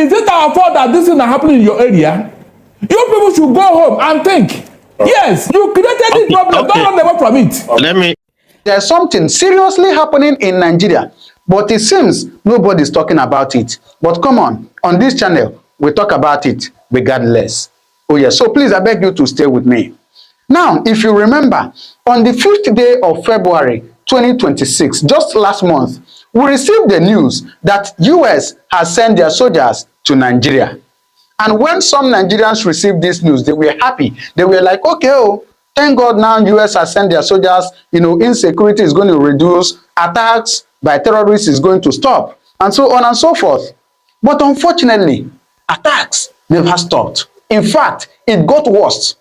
Is it our fault that this thing is happening in your area? You people should go home and think. Yes, you created this problem. Don't run away from it. There's something seriously happening in Nigeria, but it seems nobody's talking about it. But come on this channel, we talk about it regardless. Oh yes, so please, I beg you to stay with me. Now, if you remember, on the 5th day of February 2026, just last month, we received the news that US has sent their soldiers to Nigeria. And when some Nigerians received this news, they were happy. They were like, okay, oh, thank God now US has sent their soldiers. You know, insecurity is going to reduce, attacks by terrorists is going to stop, and so on and so forth. But unfortunately, attacks never stopped. In fact, it got worse.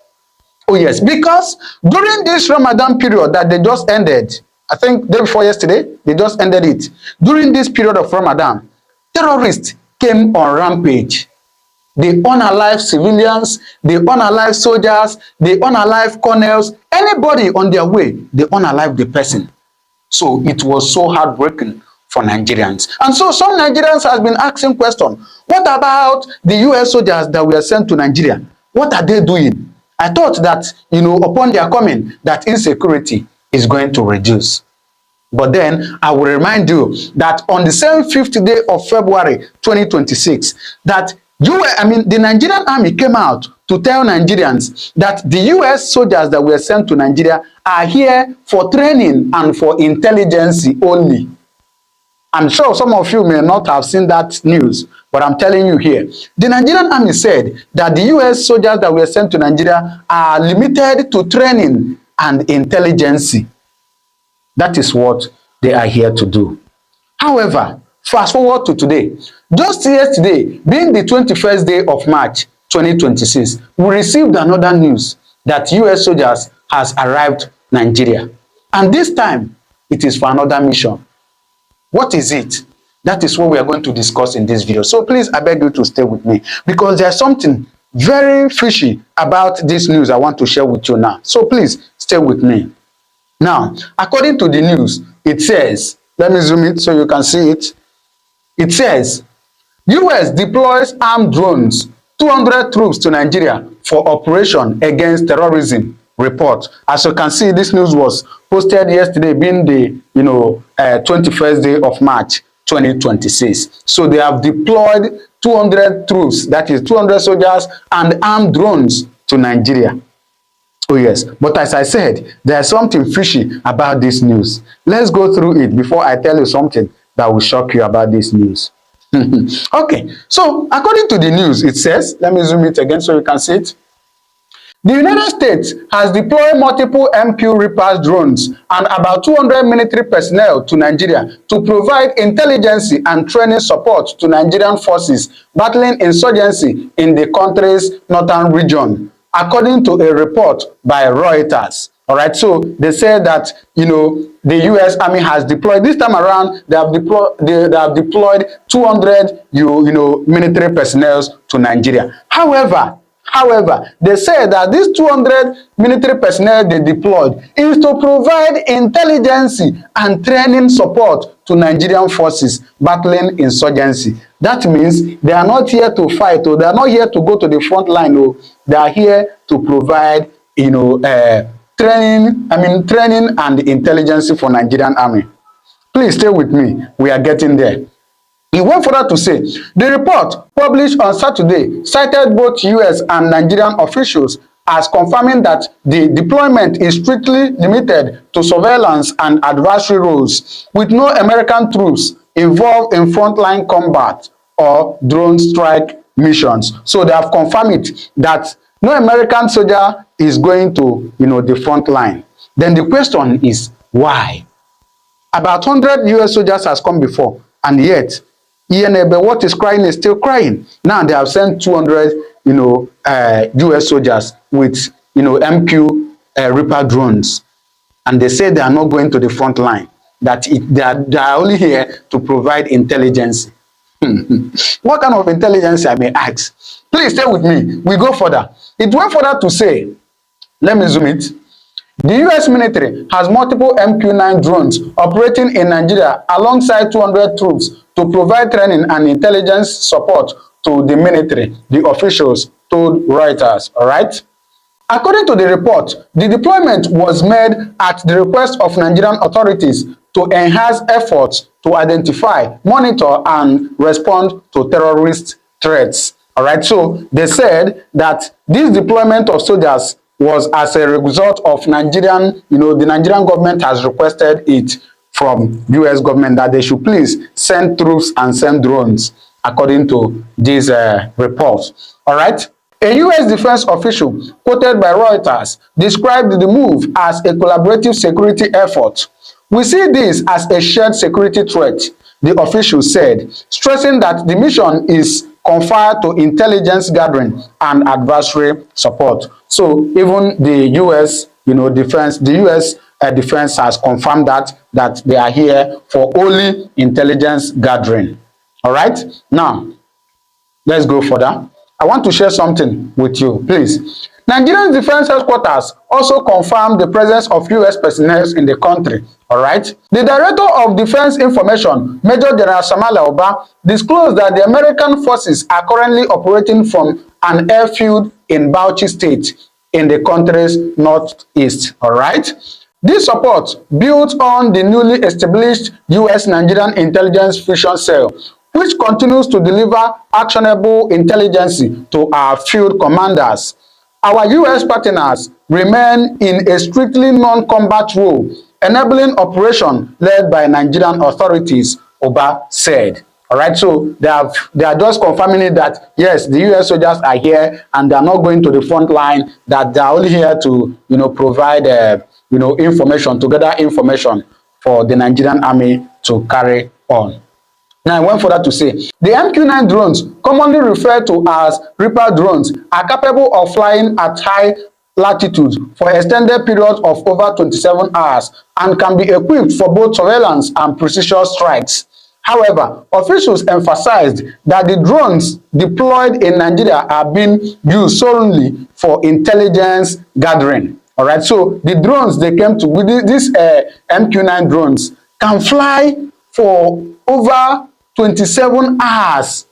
Oh yes, because during this Ramadan period that they just ended, I think day before yesterday, they just ended it. During this period of Ramadan, terrorists came on rampage. They unalive civilians, they unalive soldiers, they unalive colonels, anybody on their way, they unalive the person. So it was so heartbreaking for Nigerians. And so some Nigerians have been asking questions. What about the US soldiers that were sent to Nigeria? What are they doing? I thought that, you know, upon their coming, that insecurity is going to reduce. But then I will remind you that on the same 5th day of February 2026, that the Nigerian army came out to tell Nigerians that the US soldiers that were sent to Nigeria are here for training and for intelligence only. I'm sure some of you may not have seen that news, but I'm telling you here. The Nigerian army said that the US soldiers that were sent to Nigeria are limited to training and intelligence. That is what they are here to do. However, fast forward to today. Just yesterday, being the 21st day of March 2026, we received another news that US soldiers has arrived Nigeria. And this time, it is for another mission. What is it? That is what we are going to discuss in this video. So please, I beg you to stay with me, because there's something very fishy about this news I want to share with you now. So please, stay with me. Now, according to the news, it says, let me zoom it so you can see it. It says, US deploys armed drones, 200 troops to Nigeria for operation against terrorism. Report. As you can see, this news was posted yesterday, being the 21st day of March 2026. So they have deployed 200 troops, that is 200 soldiers and armed drones to Nigeria. Oh yes, but as I said, there's something fishy about this news. Let's go through it before I tell you something that will shock you about this news. Okay, so according to the news, it says, let me zoom it again so you can see it. The United States has deployed multiple MQ Reapers drones and about 200 military personnel to Nigeria to provide intelligence and training support to Nigerian forces battling insurgency in the country's northern region, according to a report by Reuters. All right, so they say that, the U.S. Army has deployed, this time around, they have deployed 200, military personnel to Nigeria. However, they say that these 200 military personnel they deployed is to provide intelligence and training support to Nigerian forces battling insurgency. That means they are not here to fight, or they are not here to go to the front line. Or they are here to provide, training and intelligence for Nigerian army. Please stay with me. We are getting there. He went further to say, the report published on Saturday cited both US and Nigerian officials as confirming that the deployment is strictly limited to surveillance and adversary roles, with no American troops involved in frontline combat or drone strike missions. So they have confirmed it, that no American soldier is going to, the front line. Then the question is, why? About 100 US soldiers has come before, and yet, but what is crying is still crying. Now they have sent 200, US soldiers with, MQ Reaper drones, and they say they are not going to the front line. That they are only here to provide intelligence. What kind of intelligence, I may ask? Please stay with me. We go further. It went further to say, let me zoom it. The US military has multiple MQ-9 drones operating in Nigeria alongside 200 troops to provide training and intelligence support to the military, the officials told Reuters, all right? According to the report, the deployment was made at the request of Nigerian authorities to enhance efforts to identify, monitor, and respond to terrorist threats. All right, so they said that this deployment of soldiers was as a result of Nigerian, the Nigerian government has requested it from US government that they should please send troops and send drones, according to this report. All right. A US defense official quoted by Reuters described the move as a collaborative security effort. We see this as a shared security threat, the official said, stressing that the mission is confined to intelligence gathering and adversary support. So even the US, defense has confirmed that they are here for only intelligence gathering. All right, now let's go further. I want to share something with you, please. Nigerian Defense Headquarters also confirmed the presence of US personnel in the country. All right. The Director of Defense Information, Major General Samala Oba, disclosed that the American forces are currently operating from an airfield in Bauchi State in the country's northeast. All right. This support built on the newly established US-Nigerian Intelligence Fusion Cell, which continues to deliver actionable intelligence to our field commanders. Our US partners remain in a strictly non-combat role, enabling operation led by Nigerian authorities, Oba said. All right, so they are just confirming it that yes, the US soldiers are here and they are not going to the front line, that they are only here to provide information, to gather information for the Nigerian army to carry on. Now, I went further to say, the MQ-9 drones, commonly referred to as Reaper drones, are capable of flying at high latitudes for extended periods of over 27 hours and can be equipped for both surveillance and precision strikes. However, officials emphasized that the drones deployed in Nigeria are being used solely for intelligence gathering. All right, so the drones they came to with these MQ-9 drones can fly for over 27 hours.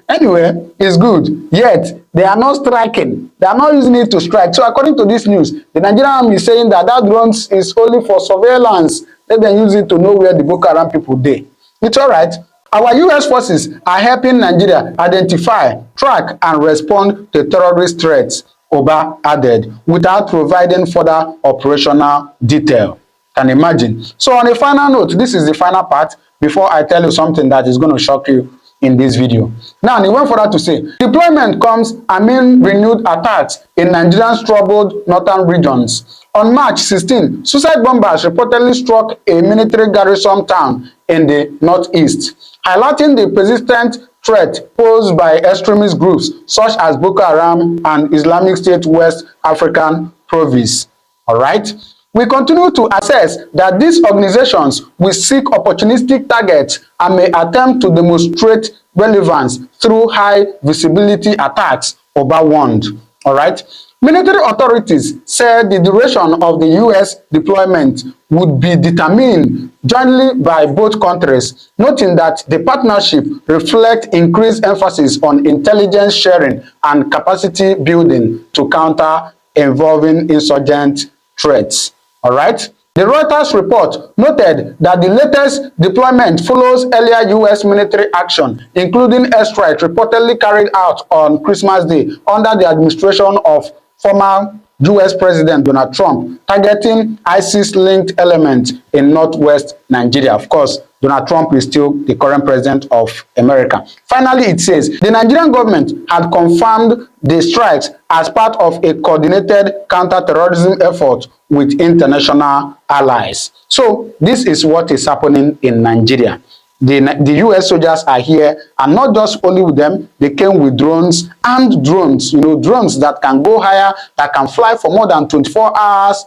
Anyway, it's good. Yet, they are not striking. They are not using it to strike. So, according to this news, the Nigerian army is saying that drones is only for surveillance. Let them use it to know where the Boko Haram people are. It's all right. Our US forces are helping Nigeria identify, track, and respond to terrorist threats, Oba added, without providing further operational detail. Can imagine. So on a final note, this is the final part before I tell you something that is going to shock you in this video. Now, he went further to say, deployment comes amid renewed attacks in Nigeria's troubled northern regions. On March 16, suicide bombers reportedly struck a military garrison town in the northeast, highlighting the persistent threat posed by extremist groups such as Boko Haram and Islamic State West African province. All right. We continue to assess that these organizations will seek opportunistic targets and may attempt to demonstrate relevance through high visibility attacks, Oba warned. All right. Military authorities said the duration of the US deployment would be determined jointly by both countries, noting that the partnership reflects increased emphasis on intelligence sharing and capacity building to counter evolving insurgent threats. All right. The Reuters report noted that the latest deployment follows earlier U.S. military action, including airstrikes reportedly carried out on Christmas Day under the administration of former U.S. President Donald Trump, targeting ISIS-linked elements in northwest Nigeria. Of course, Donald Trump is still the current president of America. Finally, it says the Nigerian government had confirmed the strikes as part of a coordinated counter-terrorism effort with international allies. So this is what is happening in Nigeria. The US soldiers are here, and not just only with them, they came with drones, armed drones, drones that can go higher, that can fly for more than 24 hours,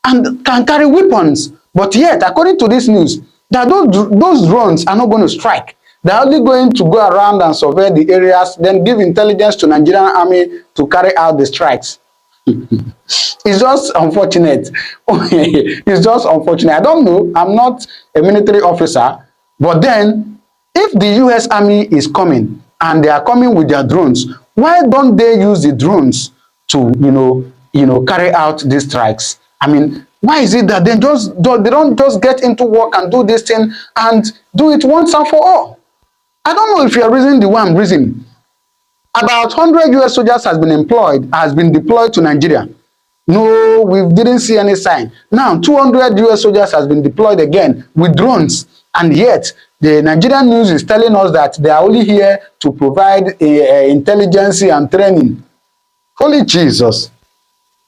and can carry weapons. But yet, according to this news, that those drones are not going to strike. They're only going to go around and survey the areas, then give intelligence to Nigerian army to carry out the strikes. It's just unfortunate. It's just unfortunate. I don't know. I'm not a military officer. But then, if the US Army is coming and they are coming with their drones, why don't they use the drones to, carry out these strikes? I mean, why is it that they don't just get into work and do this thing and do it once and for all? I don't know if you are reasoning the way I'm reasoning. About 100 US soldiers has been deployed to Nigeria. No, we didn't see any sign. Now, 200 US soldiers has been deployed again with drones. And yet, the Nigerian news is telling us that they are only here to provide intelligence and training. Holy Jesus.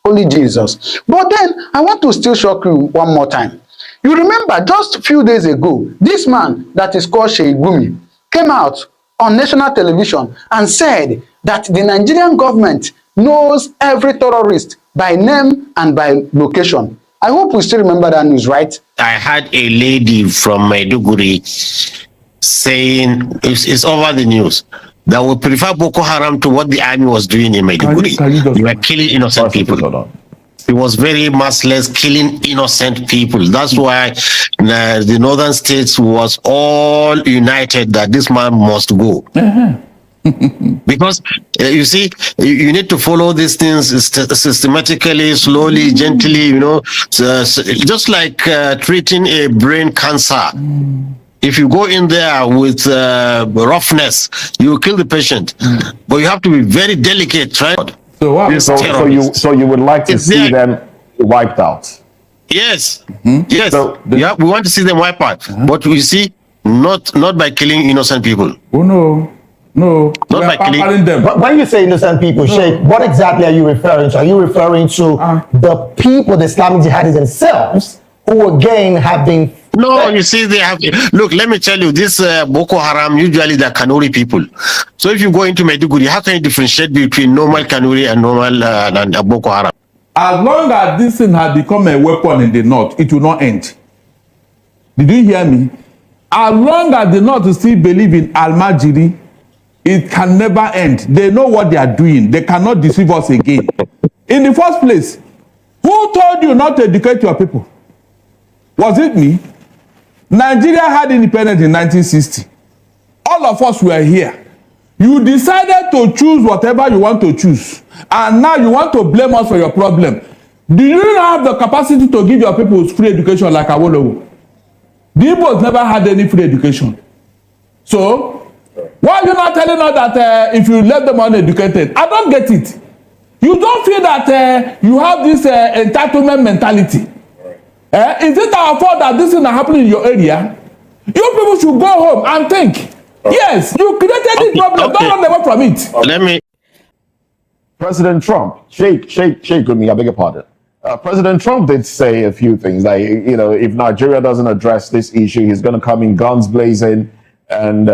Holy Jesus. But then, I want to still shock you one more time. You remember just a few days ago, this man that is called Sheikh Gumi came out on national television and said that the Nigerian government knows every terrorist by name and by location. I hope we still remember that news, right? I had a lady from Maiduguri saying, it's over the news, that would prefer Boko Haram to what the army was doing in Maiduguri. They were killing innocent people. It was very merciless, killing innocent people. That's why the northern states was all united that this man must go. Because you see, you need to follow these things systematically, slowly, gently, just like treating a brain cancer. If you go in there with roughness, you will kill the patient. But you have to be very delicate, right? So what? So you would like to see them wiped out? Yes, yes. So we want to see them wiped out, but we see not by killing innocent people. Oh no. No, not by killing them. But when you say innocent people, Sheikh, what exactly are you referring to? Are you referring to the people, the Islamic jihadis themselves, who again have been... No, you see, they have... Look, let me tell you, this Boko Haram, usually they're Kanuri people. So if you go into Maiduguri, how can you differentiate between normal Kanuri and normal and Boko Haram? As long as this thing has become a weapon in the north, it will not end. Did you hear me? As long as the north still believe in Al-Majiri, it can never end. They know what they are doing. They cannot deceive us again. In the first place, who told you not to educate your people? Was it me? Nigeria had independence in 1960. All of us were here. You decided to choose whatever you want to choose. And now you want to blame us for your problem. Do you not have the capacity to give your people free education like Awolowo? The Igbos never had any free education. So, why are you not telling us that if you let them uneducated? I don't get it. You don't feel that you have this entitlement mentality. Is it our fault that this thing is happening in your area? You people should go home and think. Yes, you created this problem. Don't run away from it. Let me... President Trump, Sheikh Gumi, I beg your pardon. President Trump did say a few things like, if Nigeria doesn't address this issue, he's going to come in guns blazing and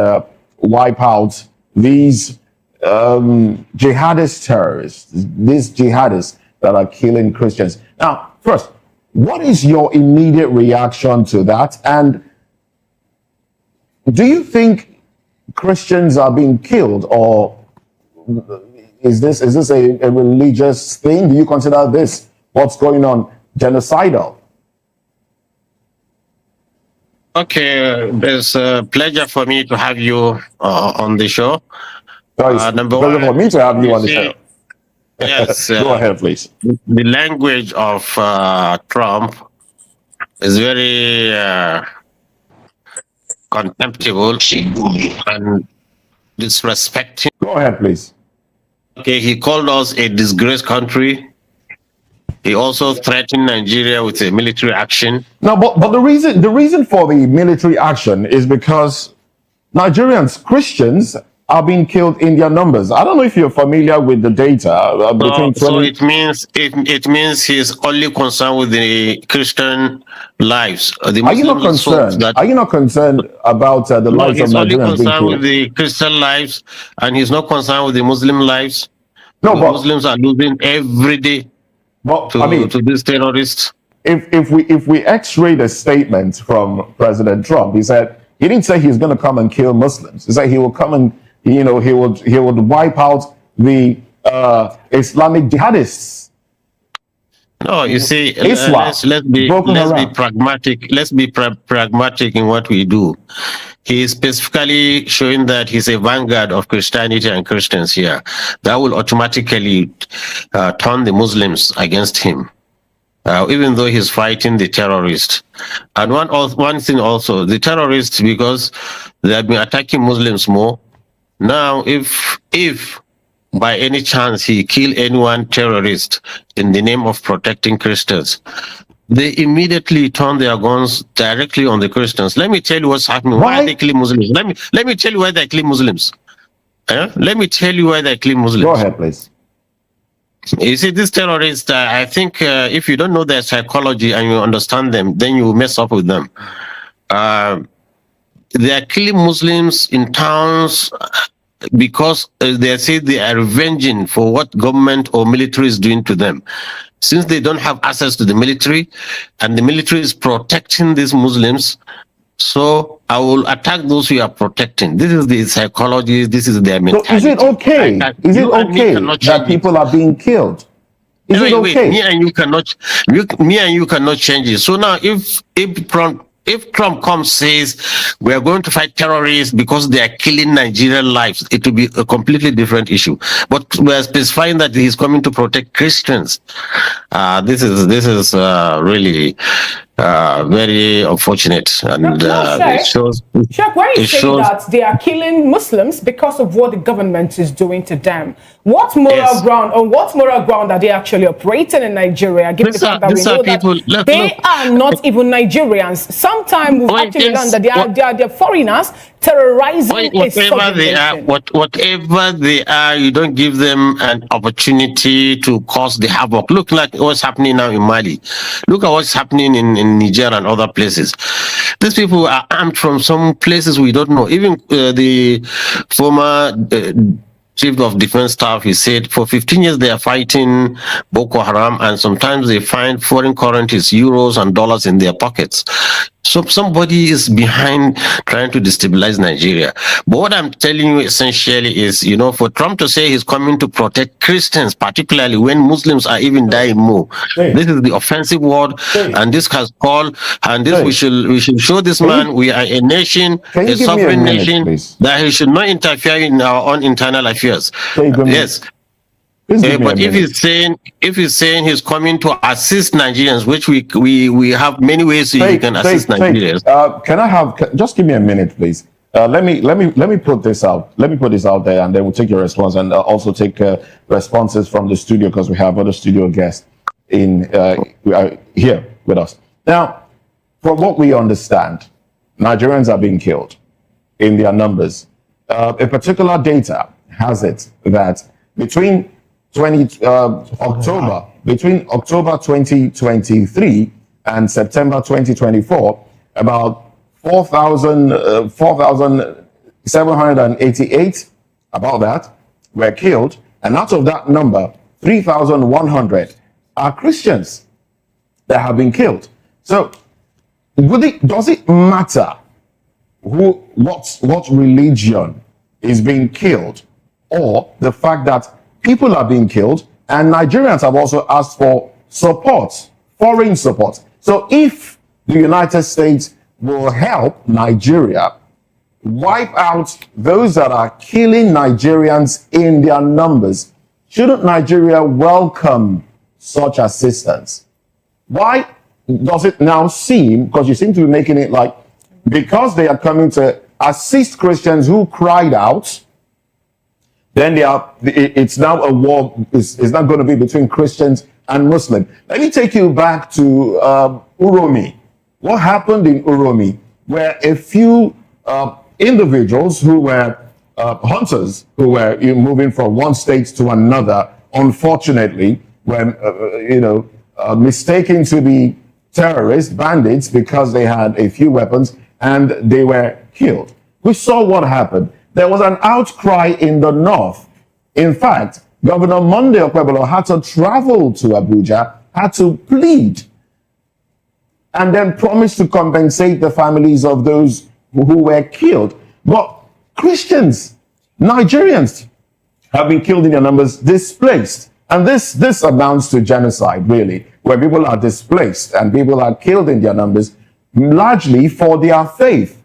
wipe out these jihadist terrorists, these jihadists that are killing Christians. Now, first, what is your immediate reaction to that? And do you think Christians are being killed, or is this a religious thing? Do you consider this, what's going on, genocidal? Okay, it's a pleasure for me to have you on the show. Number one, for me to have you on the show. Yes. Go ahead, please. The language of Trump is very contemptible and disrespecting. Go ahead, please. Okay, he called us a disgraced country. He also threatened Nigeria with a military action. No, but the reason for the military action is because Nigerians, Christians, are being killed in their numbers. I don't know if you're familiar with the data between 20... So it means he's only concerned with the Christian lives. The are you not concerned? Are you not concerned about the lives of Nigerians being killed? He's only concerned with the Christian lives, and he's not concerned with the Muslim lives. No, the Muslims are losing every day to these terrorists. If we X-ray the statement from President Trump, he said he didn't say he's going to come and kill Muslims. He said he will come and he would wipe out the Islamic jihadists. No, you see, Islam, let's be pragmatic. Let's be pragmatic in what we do. he is specifically showing that he's a vanguard of Christianity and Christians here. That will automatically turn the Muslims against him, even though he's fighting the terrorists. And one thing also, the terrorists, because they have been attacking Muslims more. Now, if by any chance he kill anyone terrorist in the name of protecting Christians, they immediately turn their guns directly on the Christians. Let me tell you what's happening. Why are they killing Muslims? Let me tell you why they kill Muslims. Let me tell you why they kill Muslims. Go ahead, please. You see, these terrorists, I think if you don't know their psychology and you understand them, then you mess up with them. They are killing Muslims in towns because they say they are revenging for what government or military is doing to them. Since they don't have access to the military, and the military is protecting these Muslims, so I will attack those who are protecting. This is the psychology, this is their mentality. So is it okay? Is it okay that people are being killed? Is it okay? Me and you cannot change it. So now if Trump comes says we are going to fight terrorists because they are killing Nigerian lives, it will be a completely different issue. But we are specifying that he's coming to protect Christians. This is really very unfortunate, and it shows. Sheikh, when you say that they are killing Muslims because of what the government is doing to them, what moral ground, on what moral ground are they actually operating in Nigeria? Given the fact that we know that they are not even Nigerians. Sometimes we've actually learned that they are foreigners terrorizing whatever they are, you don't give them an opportunity to cause the havoc. Look like what's happening now in Mali. Look at what's happening in Niger and other places. These people are armed from some places we don't know. Even the former Chief of Defense Staff, he said for 15 years they are fighting Boko Haram, and sometimes they find foreign currencies, euros and dollars in their pockets. So somebody is behind trying to destabilize Nigeria. But what I'm telling you essentially is, for Trump to say he's coming to protect Christians, particularly when Muslims are even dying more, this is the offensive word, and this has called, and this we should show this man we are a nation, a sovereign nation, that he should not interfere in our own internal affairs. Yes. But if he's saying he's coming to assist Nigerians, which we have many ways he can assist Nigerians. Can I have just give me a minute, please? Let me put this out. Let me put this out there, and then we'll take your response, and also take responses from the studio, because we have other studio guests here with us. Now, from what we understand, Nigerians are being killed in their numbers. A particular data has it that between October 2023 and September 2024, about 4,788, about that, were killed. And out of that number, 3,100 are Christians that have been killed. So does it matter what religion is being killed, or the fact that people are being killed, and Nigerians have also asked for support, foreign support? So if the United States will help Nigeria wipe out those that are killing Nigerians in their numbers, shouldn't Nigeria welcome such assistance? Why does it now seem, because you seem to be making it like, because they are coming to assist Christians who cried out, then it's now a war, it's not going to be between Christians and Muslims. Let me take you back to Uromi. What happened in Uromi, where a few individuals who were hunters, who were moving from one state to another, unfortunately, were mistaken to be terrorists, bandits, because they had a few weapons, and they were killed. We saw what happened. There was an outcry in the north. In fact, Governor Monday Okwebolo had to travel to Abuja, had to plead, and then promise to compensate the families of those who were killed. But Christians, Nigerians, have been killed in their numbers, displaced. And this amounts to genocide, really, where people are displaced and people are killed in their numbers, largely for their faith.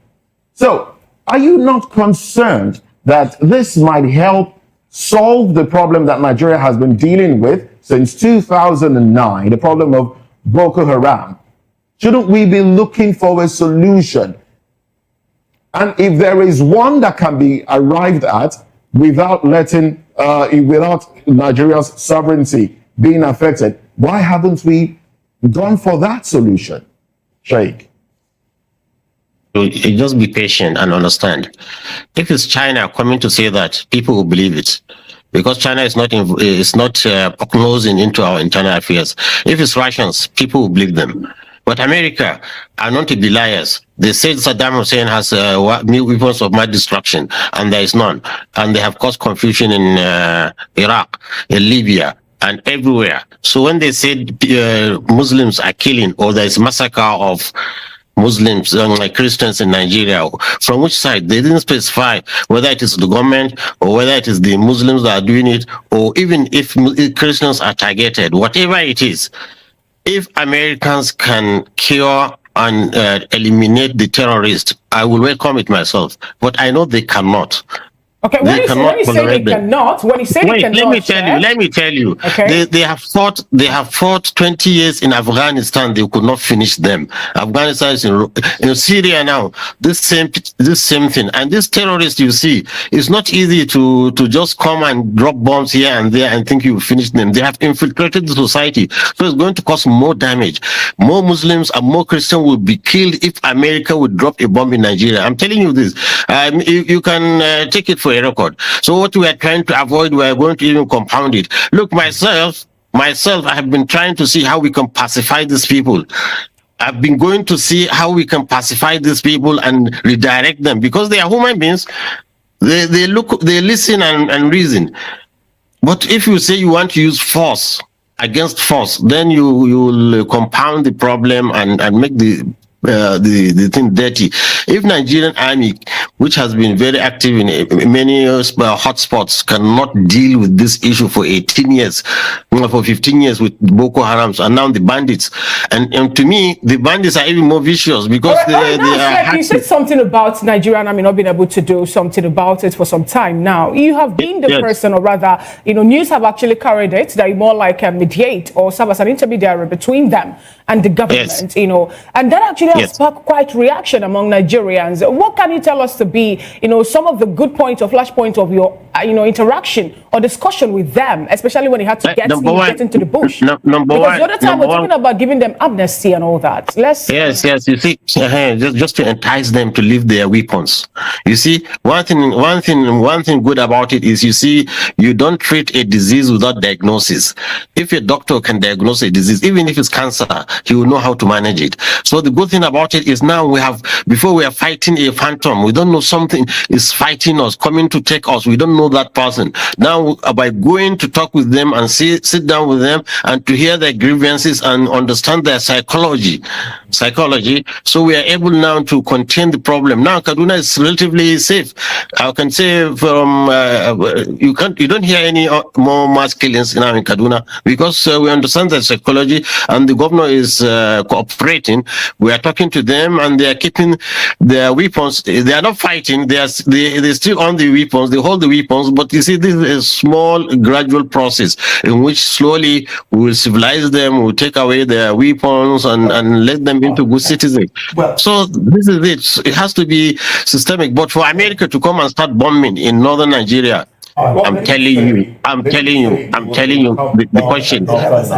So are you not concerned that this might help solve the problem that Nigeria has been dealing with since 2009, the problem of Boko Haram? Shouldn't we be looking for a solution? And if there is one that can be arrived at without without Nigeria's sovereignty being affected, why haven't we gone for that solution, Sheikh? You just be patient and understand. If it's China coming to say that, people will believe it, because China is not nosing into our internal affairs. If it's Russians, people will believe them. But America are not to be liars. They said Saddam Hussein has new weapons of mass destruction, and there is none. And they have caused confusion in Iraq, in Libya, and everywhere. So when they said Muslims are killing, or there is massacre of Muslims, like Christians in Nigeria, from which side? They didn't specify whether it is the government or whether it is the Muslims that are doing it, or even if Christians are targeted. Whatever it is, if Americans can cure and eliminate the terrorists, I will welcome it myself. But I know they cannot. Okay, when you say they cannot, let me tell you. Okay. They have fought 20 years in Afghanistan. They could not finish them. Afghanistan is in Syria now. This same thing. And this terrorist, you see, it's not easy to just come and drop bombs here and there and think you finish them. They have infiltrated the society, so it's going to cause more damage. More Muslims and more Christians will be killed if America would drop a bomb in Nigeria. I'm telling you this. You can take it for a record. So what we are trying to avoid, we are going to even compound it. Look, myself, I have been trying to see how we can pacify these people. I've been going to see how we can pacify these people and redirect them, because they are human beings. They listen and reason. But if you say you want to use force against force, then you will compound the problem and make the thing dirty. If Nigerian army, which has been very active in many hotspots, cannot deal with this issue for 18 years, for 15 years with Boko Haram, and now the bandits, and to me, the bandits are even more vicious, because you said something about Nigerian army not being able to do something about it for some time now. You have been the person, or rather, news have actually carried it that you more like mediate or serve as an intermediary between them and the government, and that actually has sparked quite reaction among Nigerians. What can you tell us to be, some of the good points or flash points of your, interaction or discussion with them, especially when you had to get into the bush? Because the other time we're talking about giving them amnesty and all that. Yes. You see, just to entice them to leave their weapons. You see, one thing good about it is, you see, you don't treat a disease without diagnosis. If a doctor can diagnose a disease, even if it's cancer, he will know how to manage it. So the good thing about it is, now before we are fighting a phantom, we don't know something is fighting us, coming to take us. We don't know that person. Now, by going to talk with them and sit down with them and to hear their grievances and understand their psychology, so we are able now to contain the problem. Now, Kaduna is relatively safe. I can say from you don't hear any more mass killings now in Kaduna, because we understand their psychology, and the governor is cooperating. We are talking to them, and they are keeping their weapons. They are not fighting. They still on the weapons. They hold the weapons. But you see, this is a small, gradual process in which slowly we will civilize them. We will take away their weapons and let them into good citizens. So this is it. It has to be systemic. But for America to come and start bombing in northern Nigeria, I'm telling you, the question. Let's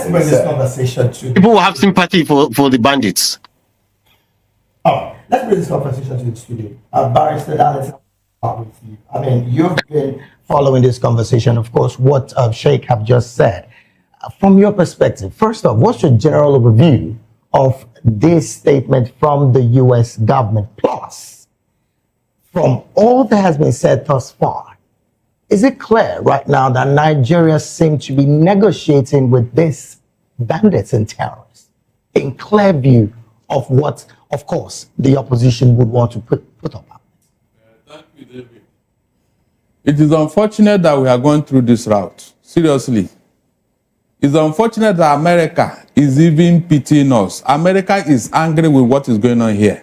bring this conversation to people who have sympathy for the bandits. Let's bring this conversation to the studio. Barrister Dallas, with you. I mean, you've been following this conversation, of course, what Sheikh have just said. From your perspective, first off, what's your general overview of this statement from the U.S. government? Plus, from all that has been said thus far, is it clear right now that Nigeria seems to be negotiating with these bandits and terrorists in clear view of what, of course, the opposition would want to put up? Thank you, David. It is unfortunate that we are going through this route. Seriously. It's unfortunate that America is even pitying us. America is angry with what is going on here.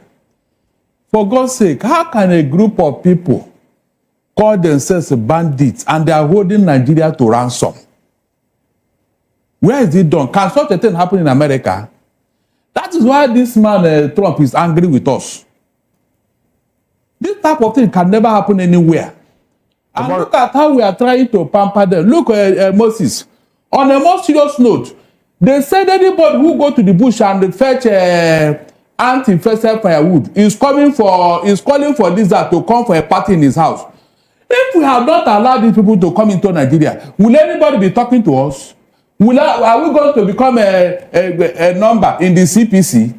For God's sake, how can a group of people call themselves bandits and they are holding Nigeria to ransom? Where is it done? Can such a thing happen in America? That is why this man, Trump, is angry with us. This type of thing can never happen anywhere. And look at how we are trying to pamper them. Look at Moses. On a more serious note, they said anybody who go to the bush and fetch anti-infested firewood is calling for lizard to come for a party in his house. If we have not allowed these people to come into Nigeria, will anybody be talking to us? Are we going to become a number in the CPC?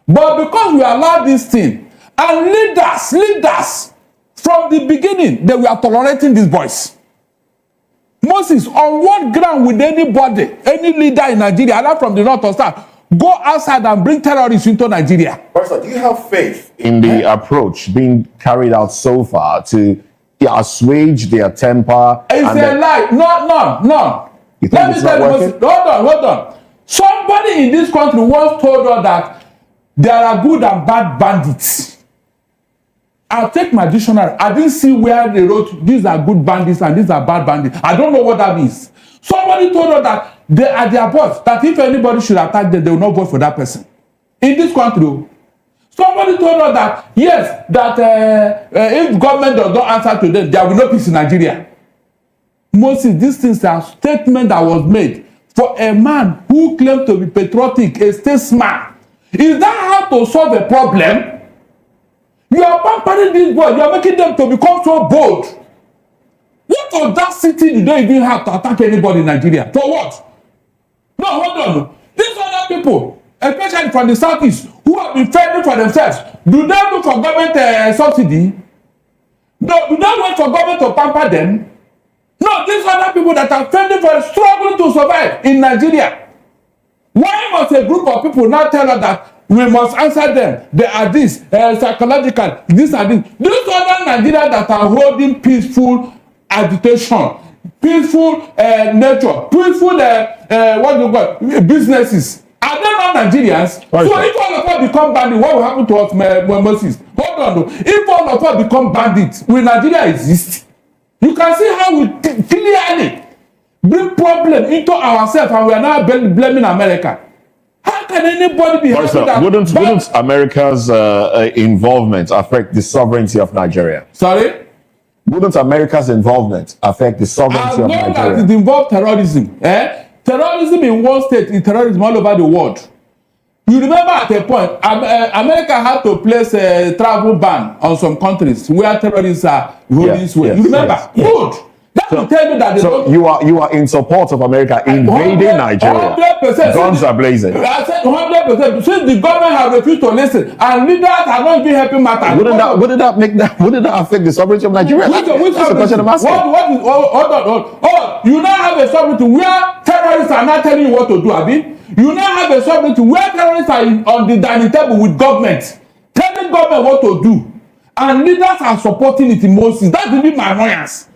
But because we allowed this thing, and leaders, from the beginning, they were tolerating these boys. Moses, on what ground would anybody, any leader in Nigeria, either from the north or south, go outside and bring terrorists into Nigeria? Pastor, do you have faith in the approach being carried out so far to assuage their temper? It's a lie. None. You think it's not working? Hold on. Somebody in this country once told us that there are good and bad bandits. I'll take my dictionary. I didn't see where they wrote these are good bandits and these are bad bandits. I don't know what that means. Somebody told us that they are their boss, that if anybody should attack them, they will not vote for that person. In this country, somebody told us that, yes, that if government does not answer to them, there will be no peace in Nigeria. Moses, these things are statement that was made for a man who claimed to be patriotic, a statesman. Is that how to solve a problem? You are pampering these boys. You are making them to become so bold. What audacity do they even have to attack anybody in Nigeria? For what? No, hold on. These other people, especially from the southeast, who have been fending for themselves, do they look for government subsidy? No, do they wait for government to pamper them? No, these other people that are fending for struggling to survive in Nigeria. Why must a group of people now tell us that we must answer them? They are this, psychological, this and this. These other Nigerians that are holding peaceful agitation, peaceful nature, peaceful businesses. Are they not Nigerians? Right. So if all of us become bandits, what will happen to us, Moses? Hold on. If all of us become bandits, will Nigeria exist? You can see how we clearly bring problem into ourselves and we are now blaming America. How can anybody be happy that... Wouldn't America's involvement affect the sovereignty of Nigeria? Sorry? Wouldn't America's involvement affect the sovereignty of Nigeria? As long as it involves terrorism. Terrorism in one state is terrorism all over the world. You remember at a point, America had to place a travel ban on some countries where terrorists are rolling sway. You remember? Yes. Good. That will tell me that they don't... you are in support of America invading Nigeria. 100%. Guns are blazing. I said 100%. Since the government has refused to listen and leaders are not even helping matters. Wouldn't that affect the sovereignty of Nigeria? That's the question I'm asking. Hold on. You now have a sovereignty where terrorists are not telling you what to do, Abi. You now have a sovereignty where terrorists are on the dining table with government, telling government what to do, and leaders are supporting it in Moses. That's really my annoyance.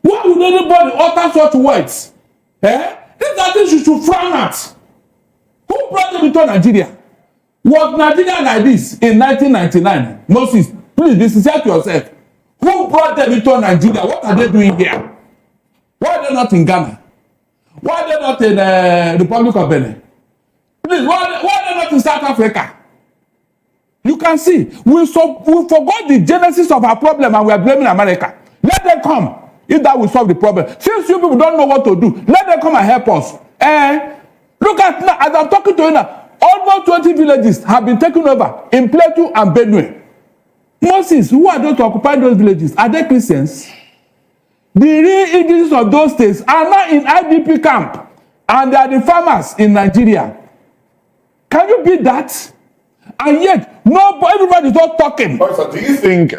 Why would anybody utter such words? These are things you should frown at. Who brought them into Nigeria? Was Nigeria like this in 1999? Moses, please be sincere to yourself. Who brought them into Nigeria? What are they doing here? Why are they not in Ghana? Why are they not in the Republic of Benin? Please, why are they not in South Africa? You can see, we forgot the genesis of our problem and we are blaming America. Let them come. If that will solve the problem. Since you people don't know what to do, let them come and help us. Look at now, as I'm talking to you now, almost 20 villages have been taken over in Plateau and Benue. Moses, who are those to occupy those villages? Are they Christians? The real indigenous of those states are now in IDP camp, and they are the farmers in Nigeria. Can you beat that? And yet, everybody's not talking. So do you think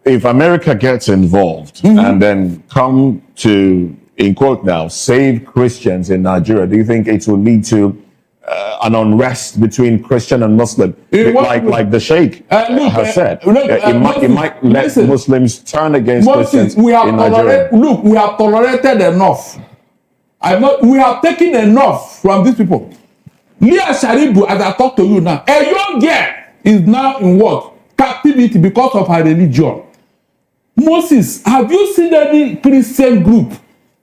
if America gets involved and then come to, in quote now, save Christians in Nigeria, do you think it will lead to an unrest between Christian and Muslim? Like the Sheikh has said. It might let Muslims turn against Christians in Nigeria. Look, we have tolerated enough. We have taken enough from these people. Leah Sharibu, as I talk to you now, a young girl is now in what? captivity because of her religion. Moses, have you seen any Christian group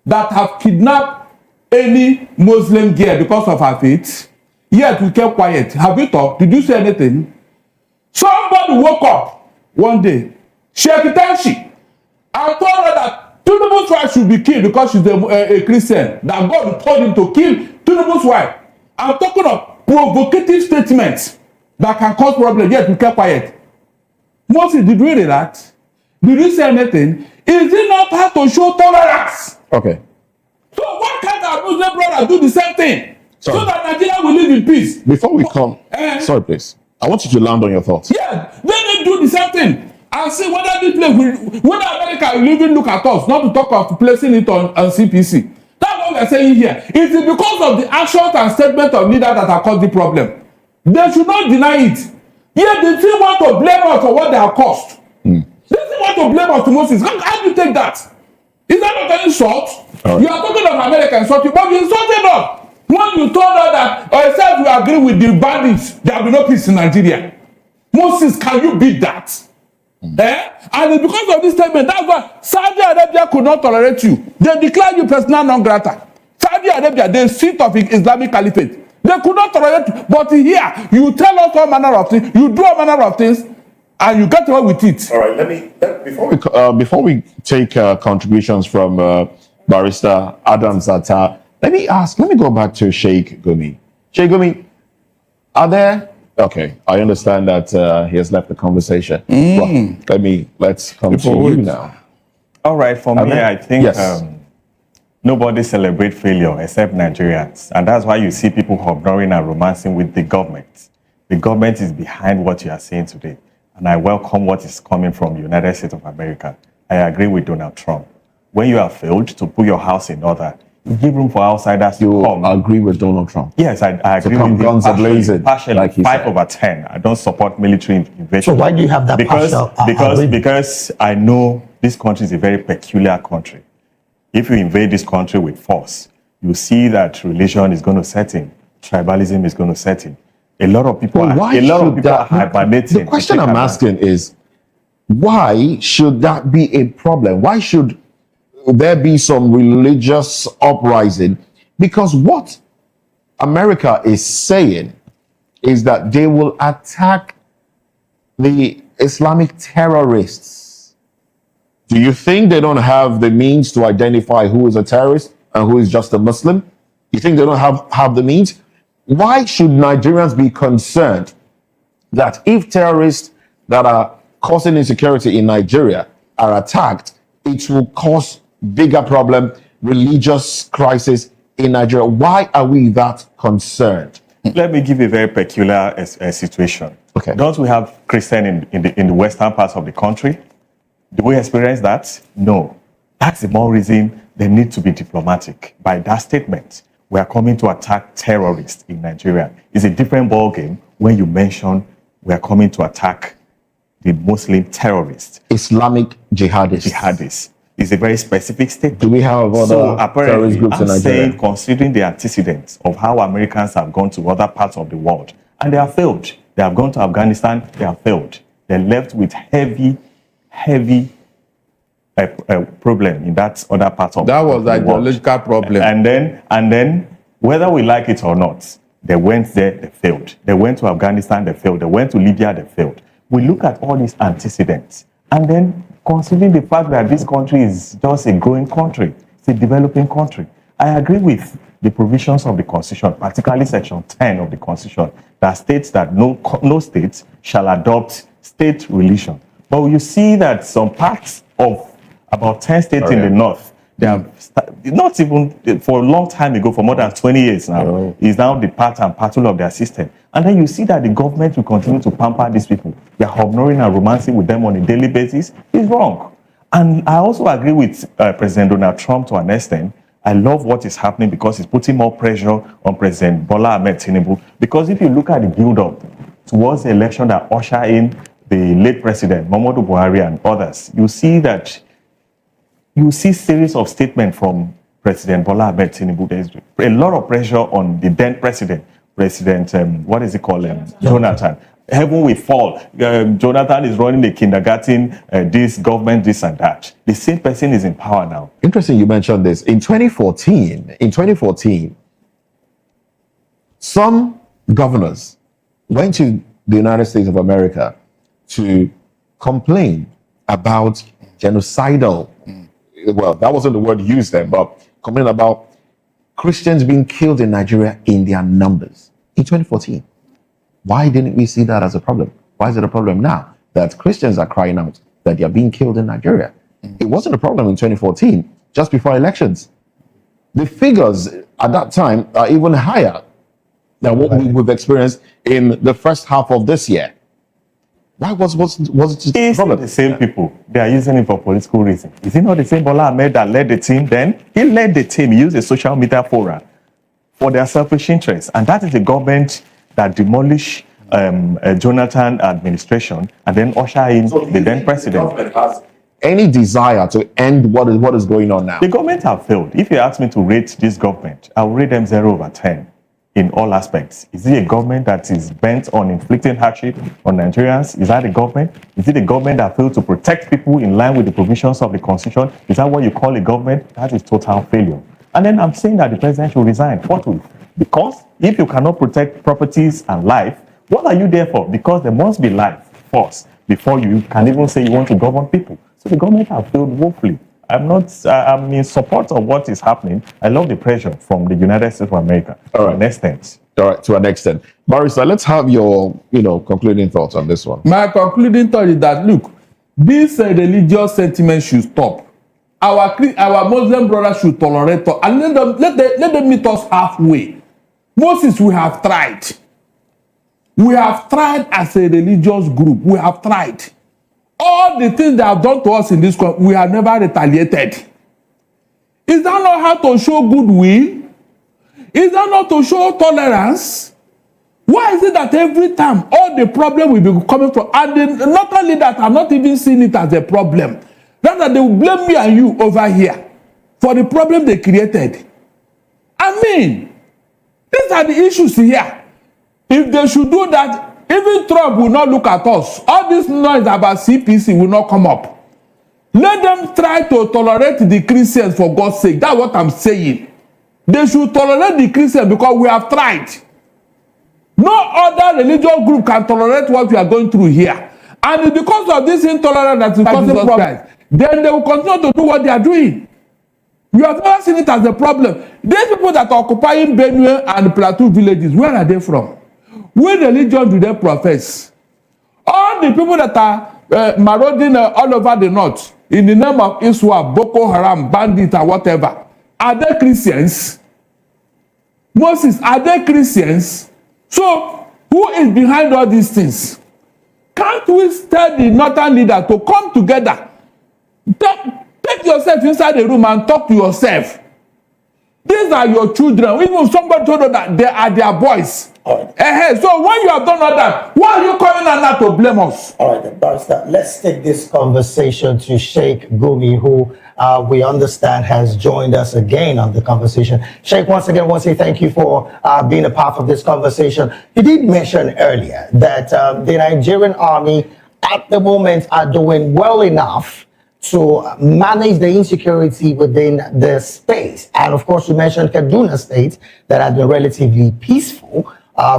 that have kidnapped any Muslim girl because of her faith? Yet we kept quiet. Have you talked? Did you say anything? Somebody woke up one day, Sheikh Gumi, and told her that Tinubu's wife should be killed because she's a Christian. That God told him to kill Tinubu's wife. I'm talking of provocative statements that can cause problems. Yet we kept quiet. Moses, did we react? Did you say anything? Is it not hard to show tolerance? Okay. So why can't our Muslim brothers do the same thing? Sorry. So that Nigeria will live in peace. Before we come, sorry, please. I want you to land on your thoughts. Yeah, let them do the same thing and see whether this place will, whether America will even look at us, not to talk of placing it on CPC. That's what we're saying here. It is because of the actions and statements of leaders that have caused the problem. They should not deny it. Yet they still want to blame us for what they have caused. They still want to blame us to Moses. How do you take that? Is that not an insult? Right. You are talking of America insulting, but you insulted us. When you told us that, or except we agree with the bandits, there will be no peace in Nigeria. Moses, can you beat that? And it's because of this statement, that's why Saudi Arabia could not tolerate you. They declared you persona non grata. Saudi Arabia, the seat of Islamic Caliphate. They could not tolerate you. But here, you tell us all manner of things, you do all manner of things, and you get away with it. All right, before we take contributions from Barrister Adam Zata, let me go back to Sheikh Gumi. Sheikh Gumi, are there? Okay, I understand that he has left the conversation. Well, let's come to you now. All right, for me, I think yes. Nobody celebrates failure except Nigerians, and that's why you see people ignoring and romancing with the government. The government is behind what you are saying today, and I welcome what is coming from the United States of America. I agree with Donald Trump. When you have failed to put your house in order, you give room for outsiders to come. You agree with Donald Trump? Yes, I agree with him. Guns blazing, partially, like 5/10. I don't support military invasion. So why do you have that because I know this country is a very peculiar country. If you invade this country with force, you see that religion is going to set in, tribalism is going to set in. A lot of people are hibernating. The question I'm asking is, why should that be a problem? Why should there be some religious uprising? Because what America is saying is that they will attack the Islamic terrorists. Do you think they don't have the means to identify who is a terrorist and who is just a Muslim? You think they don't have the means? Why should Nigerians be concerned that if terrorists that are causing insecurity in Nigeria are attacked, it will cause bigger problem, religious crisis in Nigeria? Why are we that concerned? Let me give you a very peculiar situation. Okay. Don't we have Christians in the western parts of the country? Do we experience that? No. That's the more reason they need to be diplomatic. By that statement, we are coming to attack terrorists in Nigeria. It's a different ballgame when you mention we are coming to attack the Muslim terrorists. Islamic jihadists. Jihadists. It's a very specific statement. Do we have other terrorist groups in Nigeria? Saying, considering the antecedents of how Americans have gone to other parts of the world, and they have failed. They have gone to Afghanistan, they have failed. They're left with heavy problem in that other part of the world. That was the ideological problem. And then, whether we like it or not, they went there, they failed. They went to Afghanistan, they failed. They went to Libya, they failed. We look at all these antecedents, and then considering the fact that this country is just a growing country, it's a developing country. I agree with the provisions of the Constitution, particularly Section 10 of the Constitution, that states that no state shall adopt state religion. But you see that some parts of about 10 states in the north, they have not even for a long time ago, for more than 20 years now, is now the part and parcel of their system. And then you see that the government will continue to pamper these people. They are ignoring and romancing with them on a daily basis. It's wrong. And I also agree with President Donald Trump to an extent. I love what is happening because it's putting more pressure on President Bola Ahmed Tinubu. Because if you look at the build-up towards the election that ushered in the late President Muhammadu Buhari and others, you see series of statements from President Bola Ahmed Tinubu. There's a lot of pressure on the then President, Jonathan. heaven will fall. Jonathan is running a kindergarten, this government, this and that. The same person is in power now. Interesting you mentioned this. In 2014, some governors went to the United States of America to complain about genocidal, well, that wasn't the word used then, but complain about Christians being killed in Nigeria in their numbers in 2014. Why didn't we see that as a problem? Why is it a problem now that Christians are crying out that they are being killed in Nigeria? It wasn't a problem in 2014, just before elections. The figures at that time are even higher than what we've experienced in the first half of this year. Why was it a problem? The same people, they are using it for political reasons. Is it not the same Bola Ahmed that led the team then? He led the team, he used the social media forum for their selfish interests. And that is the government that demolished Jonathan administration and then usher in the then president. The has any desire to end what is going on now? The government have failed. If you ask me to rate this government, I will rate them 0/10 in all aspects. Is it a government that is bent on inflicting hardship on Nigerians? Is that a government? Is it a government that failed to protect people in line with the provisions of the Constitution? Is that what you call a government? That is total failure. And then I'm saying that the president should resign forthwith. Because if you cannot protect properties and life, what are you there for? Because there must be life first before you can even say you want to govern people. So the government have failed woefully. I'm in support of what is happening. I love the pressure from the United States of America. All right. To an extent. All right, to an extent. Barrister, let's have your, concluding thoughts on this one. My concluding thought is that, look, this religious sentiment should stop. Our Muslim brothers should tolerate us and let them meet us halfway. Moses, we have tried. We have tried as a religious group. We have tried. All the things they have done to us in this country, we have never retaliated. Is that not how to show goodwill? Is that not to show tolerance? Why is it that every time all the problem will be coming from, and not only that, I'm not even seeing it as a problem. Rather, they will blame me and you over here for the problem they created. I mean, these are the issues here. If they should do that, even Trump will not look at us. All this noise about CPC will not come up. Let them try to tolerate the Christians for God's sake. That's what I'm saying. They should tolerate the Christians because we have tried. No other religious group can tolerate what we are going through here. And it's because of this intolerance that is causing problems. Then they will continue to do what they are doing. You have never seen it as a problem. These people that are occupying Benue and Plateau villages, where are they from? What religion do they profess? All the people that are marauding all over the north in the name of Iswa, Boko Haram, bandits, or whatever, are they Christians? Moses, are they Christians? So, who is behind all these things? Can't we tell the northern leader to come together? Take yourself inside the room and talk to yourself. These are your children. Even somebody told you that they are their boys. All right. So when you have done all that, why are you coming and not to blame us? All right, Barrister, let's take this conversation to Sheikh Gumi, who we understand has joined us again on the conversation. Sheikh, once again, I want to say thank you for being a part of this conversation. You did mention earlier that the Nigerian army at the moment are doing well enough to manage the insecurity within the space. And of course, you mentioned Kaduna State that has been relatively peaceful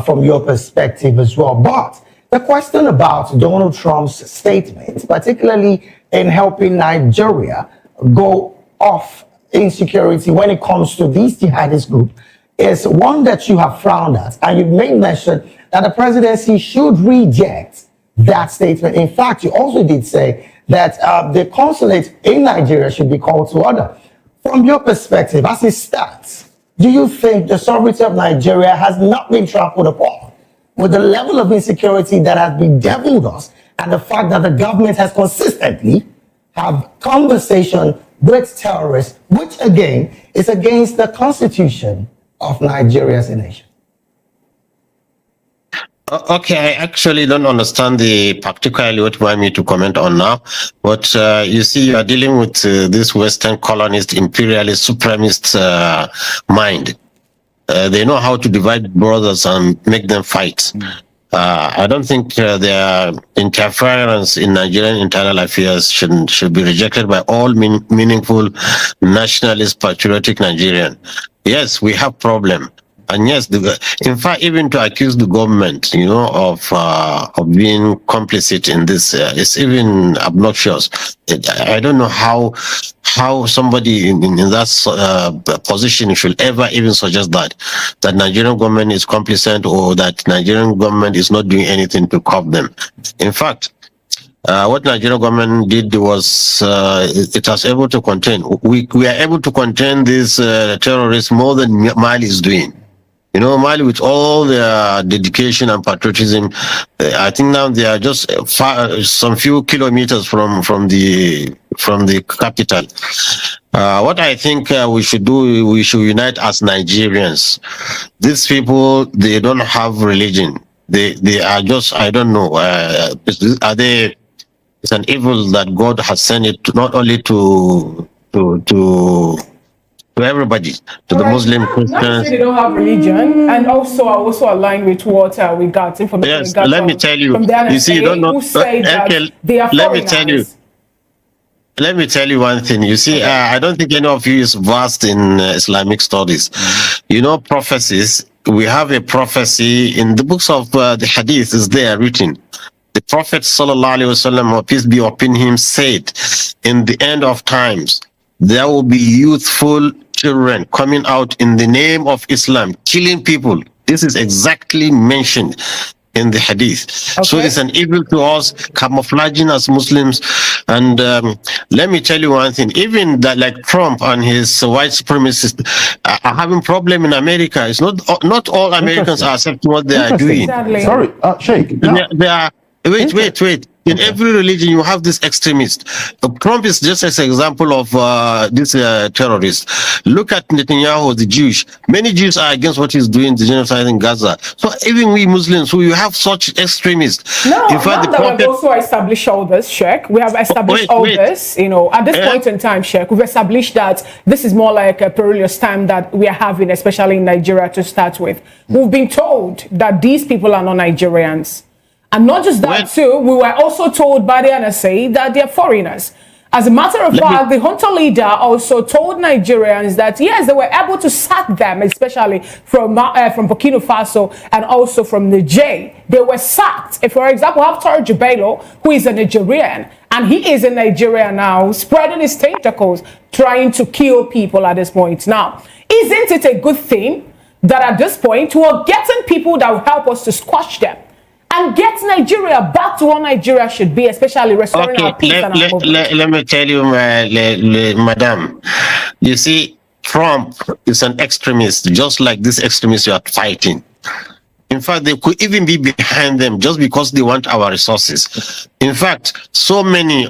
from your perspective as well. But the question about Donald Trump's statements, particularly in helping Nigeria go off insecurity when it comes to these jihadist groups, is one that you have frowned at. And you've made mention that the presidency should reject that statement. In fact, you also did say that the consulate in Nigeria should be called to order. From your perspective, as it stands, do you think the sovereignty of Nigeria has not been trampled upon with the level of insecurity that has bedeviled us and the fact that the government has consistently have conversation with terrorists, which again is against the constitution of Nigeria as a nation? Okay, I actually don't understand particularly what you want me to comment on now, but you see, you are dealing with this Western colonist, imperialist, supremacist mind. They know how to divide brothers and make them fight. I don't think their interference in Nigerian internal affairs should be rejected by all meaningful nationalist patriotic Nigerian. Yes, we have problem. And yes, in fact, even to accuse the government, of being complicit in this, it's even obnoxious. I don't know how somebody in that position should ever even suggest that Nigerian government is complicit or that Nigerian government is not doing anything to curb them. In fact, what Nigerian government did was it was able to contain. We are able to contain these terrorists more than Mali is doing. Mali, with all their dedication and patriotism, I think now they are just some few kilometers from the capital. What I think we should do, we should unite as Nigerians. These people, they don't have religion. They are just, I don't know, are they? It's an evil that God has sent it not only to everybody, to the Muslim, Christians. They don't have religion, and also I also align with what we got information. Yes, let me tell you. From the NSA, you see, you don't know. Who say that they are let foreigners. me tell you. Let me tell you one thing. You see, I don't think any of you is versed in Islamic studies. Prophecies. We have a prophecy in the books of the Hadith. Is there written? The Prophet sallallahu alaihi wasallam, peace be upon him, said, "In the end of times, there will be youthful children coming out in the name of Islam, killing people." This is exactly mentioned in the Hadith. Okay. So it's an evil to us, camouflaging as Muslims. And let me tell you one thing, even that, like Trump and his white supremacists are having problem in America. It's not all Americans are accepting what they are doing. Exactly. Sorry, Sheikh. They are. Wait. In every religion, you have this extremist. Trump is just as an example of this terrorist. Look at Netanyahu, the Jewish. Many Jews are against what he's doing, the genocide in Gaza. So even we Muslims, who you have such extremists. No, in fact, now that we've also established all this, Sheikh, we have established this, at this point in time, Sheikh, we've established that this is more like a perilous time that we are having, especially in Nigeria to start with. We've been told that these people are not Nigerians. And not just that, too, we were also told by the NSA that they're foreigners. As a matter of fact, the junta leader also told Nigerians that, yes, they were able to sack them, especially from Burkina Faso and also from Niger. They were sacked. If, for example, have Troubl, who is a Nigerian, and he is in Nigeria now, spreading his tentacles, trying to kill people at this point. Now, isn't it a good thing that at this point, we're getting people that will help us to squash them and get Nigeria back to what Nigeria should be, especially restoring our peace and our movement? Let me tell you, madam. You see, Trump is an extremist, just like this extremist you are fighting. In fact, they could even be behind them just because they want our resources. In fact, so many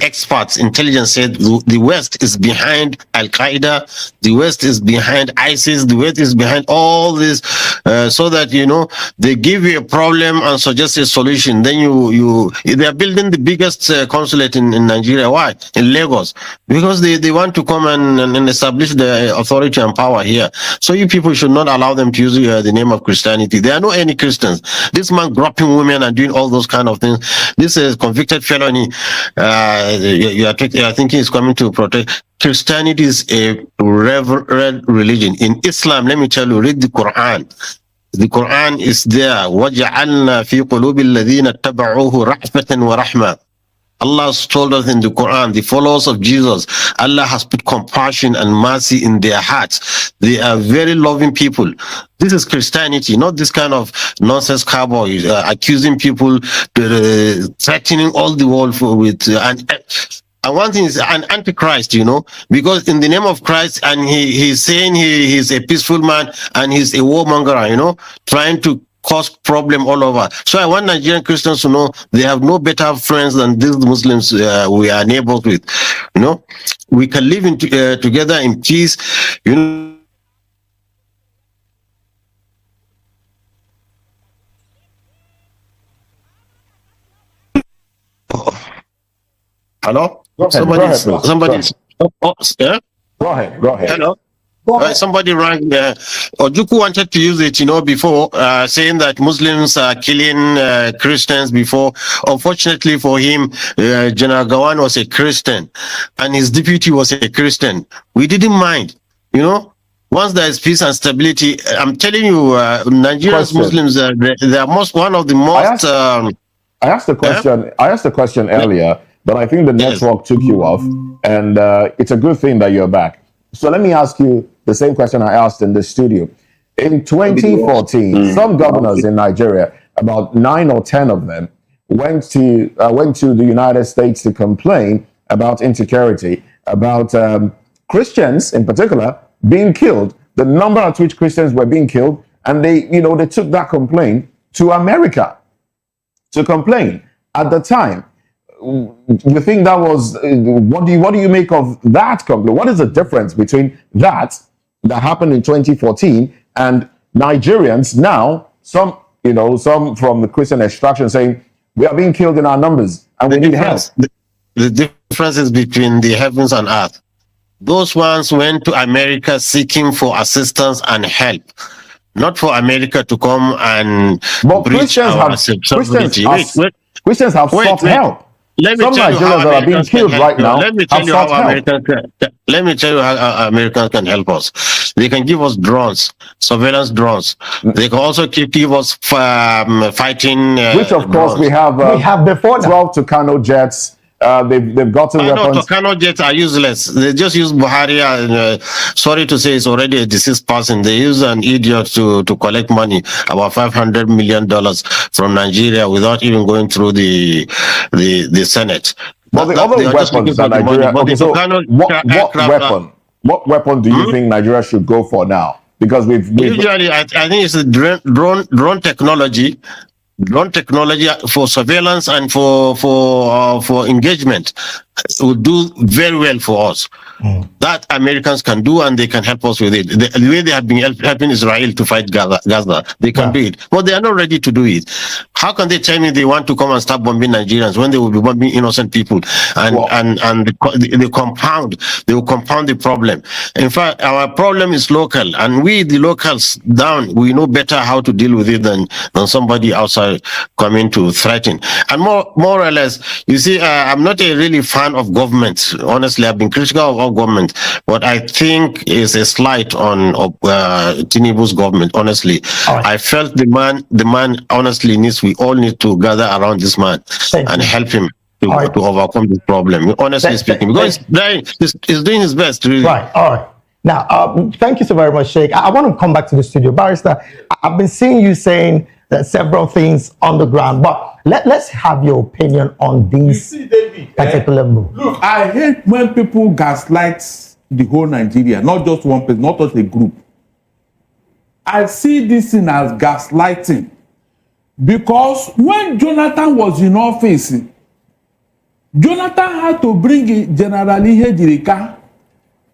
experts, intelligence said the West is behind Al-Qaeda, the West is behind ISIS, the West is behind all this, so that, they give you a problem and suggest a solution. Then they are building the biggest consulate in Nigeria. Why? In Lagos. Because they want to come and establish the authority and power here. So you people should not allow them to use the name of Christianity. There are no any Christians. This man groping women and doing all those kind of things. This is convicted felony. You are thinking is coming to protect. Christianity is a reverend religion. In Islam, let me tell you, read the Quran. The Quran is there. وَجَعَلْنَا فِي قُلُوبِ الَّذِينَ اتَّبَعُوهُ رَحْمَةً وَرَحْمَةً. Allah has told us in the Quran, the followers of Jesus, Allah has put compassion and mercy in their hearts. They are very loving people. This is Christianity, not this kind of nonsense cowboys accusing people, threatening all the world with and one thing is an antichrist, because in the name of Christ, and he's saying he's a peaceful man and he's a warmonger, trying to cause problem all over. So I want Nigerian Christians to know they have no better friends than these Muslims we are neighbors with. We can live together in peace. Hello? Go ahead. Somebody's. Go ahead. Yeah? Go ahead. Hello? Somebody rang. Ojuku wanted to use it, before, saying that Muslims are killing Christians before. Unfortunately for him, General Gawan was a Christian, and his deputy was a Christian. We didn't mind, Once there is peace and stability, I'm telling you, Nigeria's Muslims, they are one of the most. I asked the question. I asked the question earlier, but I think the network took you off, and it's a good thing that you're back. So let me ask you the same question I asked in the studio. In 2014, some governors in Nigeria, about 9 or 10 of them, went to the United States to complain about insecurity, about Christians in particular being killed, the number at which Christians were being killed, and they took that complaint to America to complain. At the time, you think that was what do you make of that complaint? What is the difference between that happened in 2014 and Nigerians now, some from the Christian extraction saying we are being killed in our numbers and we need help? The difference is between the heavens and earth. Those ones went to America seeking for assistance and help, not for America to come and breach our sovereignty. Christians have sought help. Some Nigerians that are being killed right now Let me tell you how Americans can help us. They can give us drones, surveillance drones. They can also give us fighting. Which of course drones. We have before 12 Tucano jets. They've gotten weapons. No, Tucano jets are useless. They just use Buhari. Sorry to say, it's already a deceased person. They use an idiot to collect money, about $500 million from Nigeria, without even going through the Senate. But the other weapons that Nigeria. Okay, so what weapon do you think Nigeria should go for now? Because usually I think it's the drone technology. Drone technology for surveillance and for engagement would do very well for us. That Americans can do, and they can help us with it. The way they have been helping Israel to fight Gaza, they can do it, but they are not ready to do it. How can they tell me they want to come and start bombing Nigerians when they will be bombing innocent people and they will compound the problem? In fact, our problem is local, and we, the locals down, we know better how to deal with it than somebody outside coming to threaten. And more or less, you see, I'm not a really fan of government. Honestly, I've been critical of our government, but I think it's a slight on Tinubu's government. Honestly, I felt the man honestly we all need to gather around this man and help him to overcome this problem. Honestly speaking, because he's doing his best, really. Right. All right. Now, thank you so very much, Sheikh. I want to come back to the studio. Barrister, I've been seeing you saying that several things on the ground, but let's have your opinion on these particular moves. Look, I hate when people gaslight the whole Nigeria, not just one person, not just a group. I see this thing as gaslighting, because when Jonathan was in office, Jonathan had to bring General Ihejirika,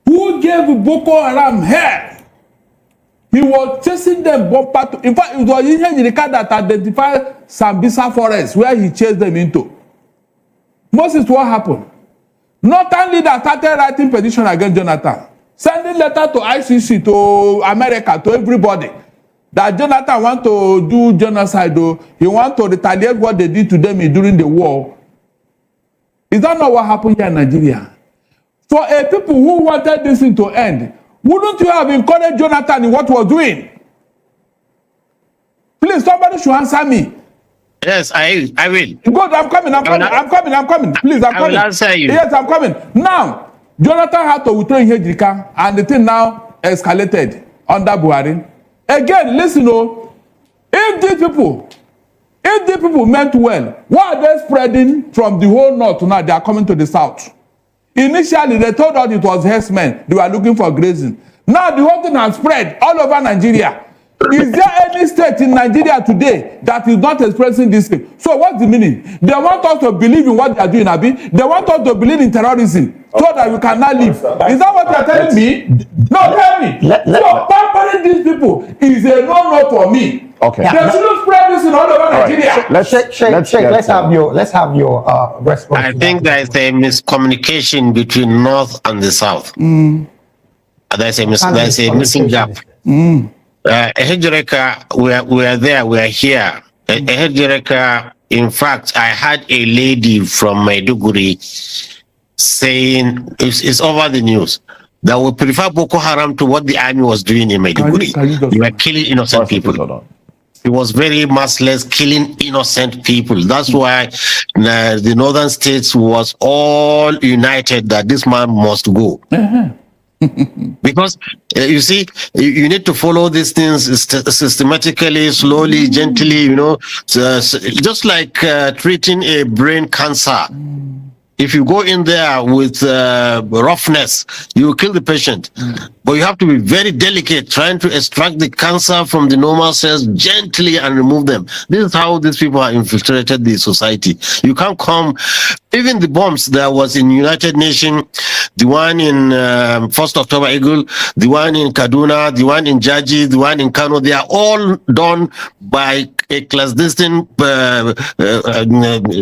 who gave Boko Haram help. He was chasing them bumper to. In fact, it was Ihejirika that identified Sambisa Forest, where he chased them into. Moses, what happened? Northern leader started writing petition against Jonathan, sending letter to ICC, to America, to everybody, that Jonathan want to do genocide, he want to retaliate what they did to them during the war. Is that not what happened here in Nigeria? For a people who wanted this thing to end, wouldn't you have encouraged Jonathan in what he was doing? Please, somebody should answer me. Yes, I will. Good, I'm coming. Please, I'm coming. I will answer you. Yes, I'm coming. Now, Jonathan had to withdraw Ihejirika, and the thing now escalated under Buhari. Again, listen, if these people meant well, why are they spreading from the whole north to now? They are coming to the south. Initially, they told us it was herdsmen. They were looking for grazing. Now, the whole thing has spread all over Nigeria. Is there any state in Nigeria today that is not expressing this thing? So what's the meaning? They want us to believe in what they are doing, Abi. They want us to believe in terrorism so that we cannot live. Is that what you are telling me? No, tell me. So pampering these people is a no-no for me. Okay. They shouldn't spread this in all over Nigeria. Let's have your response. I think there is a miscommunication between North and the South. There's a missing gap. Ehejireka, we are there, we are here. Ehejireka, in fact, I had a lady from Maiduguri saying, it's over the news, that we prefer Boko Haram to what the army was doing in Maiduguri. They were killing innocent people. It was very merciless, killing innocent people. That's why the northern states was all united that this man must go. Because you see, you need to follow these things systematically, slowly, gently, just like treating a brain cancer. If you go in there with roughness, you will kill the patient. But you have to be very delicate, trying to extract the cancer from the normal cells gently and remove them. This is how these people have infiltrated the society. You can't come, even the bombs that was in United Nations, the one in 1st October Eagle, the one in Kaduna, the one in Jaji, the one in Kano, they are all done by a clandestine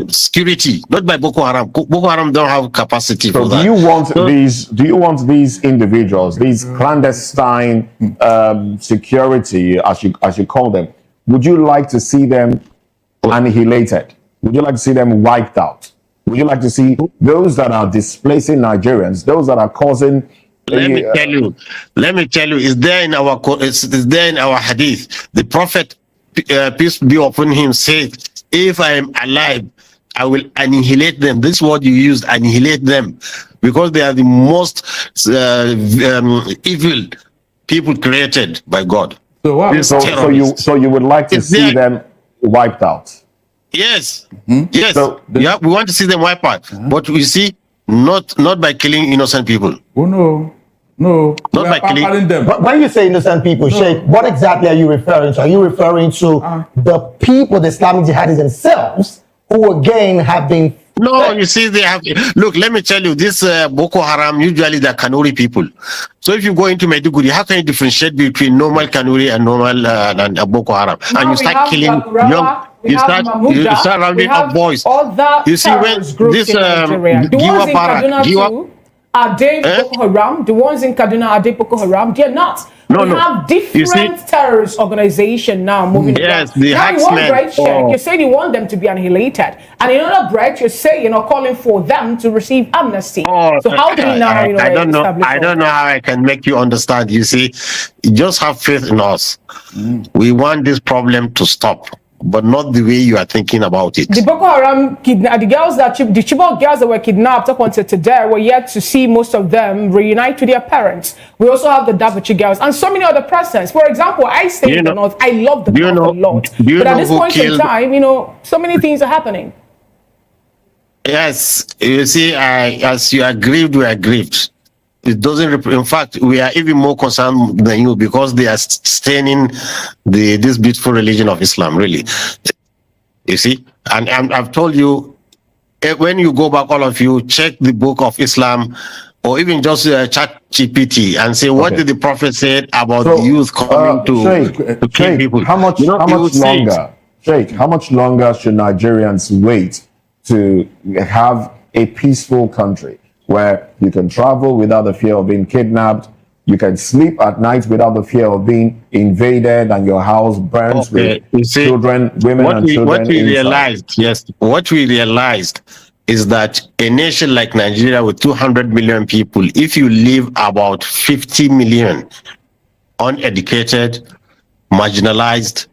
security, not by Boko Haram. Boko Haram don't have capacity for that. Do you want these individuals, these clandestine security, as you call them, would you like to see them annihilated? Would you like to see them wiped out? Would you like to see those that are displacing Nigerians, those that are causing? Let me tell you, it's there in our hadith. The Prophet, peace be upon him, said, if I am alive, I will annihilate them. This word you used, annihilate them, because they are the most evil people created by God. So you would like to see them wiped out? Yes, yes. So we want to see them wiped out, but we see not by killing innocent people. Oh no. Not by killing them. But when you say innocent people, Sheikh, what exactly are you referring to? Are you referring to the people, the Islamic jihadis themselves, who again have been? No, you see, they have. Look, let me tell you, this Boko Haram, usually they're Kanuri people. So if you go into Maiduguri, how can you differentiate between normal Kanuri and normal Boko Haram? And you start killing young. You start rounding up boys. You see, when this Giwa, are they Boko Haram? The ones in Kaduna, are they Boko Haram? They're not. We have different terrorist organizations now moving around. Now in one breath, you're saying you want them to be annihilated, and in another breath, you're saying calling for them to receive amnesty. So how do we now, I don't know how I can make you understand. You see, you just have faith in us. We want this problem to stop, but not the way you are thinking about it. The Boko Haram the Chibok girls that were kidnapped up until today, we're yet to see most of them reunite with their parents. We also have the Dabachi girls and so many other persons. For example, I stay in the north. I love the north a lot. But at this point in time, so many things are happening. Yes, you see, as you are grieved, we are grieved. It doesn't. In fact, we are even more concerned than you, because they are staining this beautiful religion of Islam. Really, you see. And I've told you, when you go back, all of you, check the book of Islam, or even just chat GPT and say, what did the Prophet say about the youth coming to kill people? How much longer, Sheikh? How much longer should Nigerians wait to have a peaceful country, where you can travel without the fear of being kidnapped, you can sleep at night without the fear of being invaded and your house burns with children, women and children what we realized is that a nation like Nigeria with 200 million people, if you leave about 50 million uneducated, marginalized,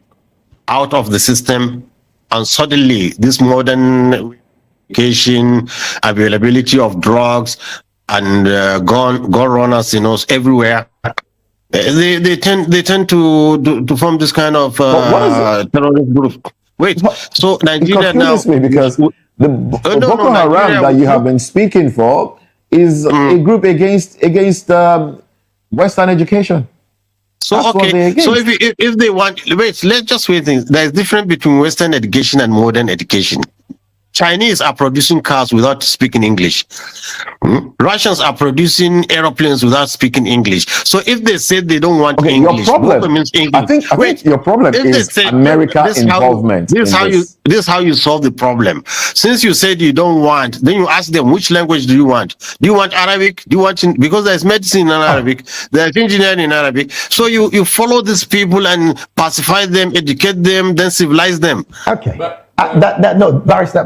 out of the system, and suddenly this modern education, availability of drugs, and gun runners, everywhere. They tend to form this kind of terrorist group. Wait, so Nigeria now, because the Boko Haram that you have been speaking for is a group against Western education. So so if they want, let's just wait. There's difference between Western education and modern education. Chinese are producing cars without speaking English. Russians are producing aeroplanes without speaking English. So if they say they don't want English, your problem means English. I think your problem is America involvement in this. This is how you solve the problem. Since you said you don't want, then you ask them, which language do you want? Do you want Arabic? Do you want, because there's medicine in Arabic, there's engineering in Arabic. So you follow these people and pacify them, educate them, then civilize them. Okay. No, Barrister,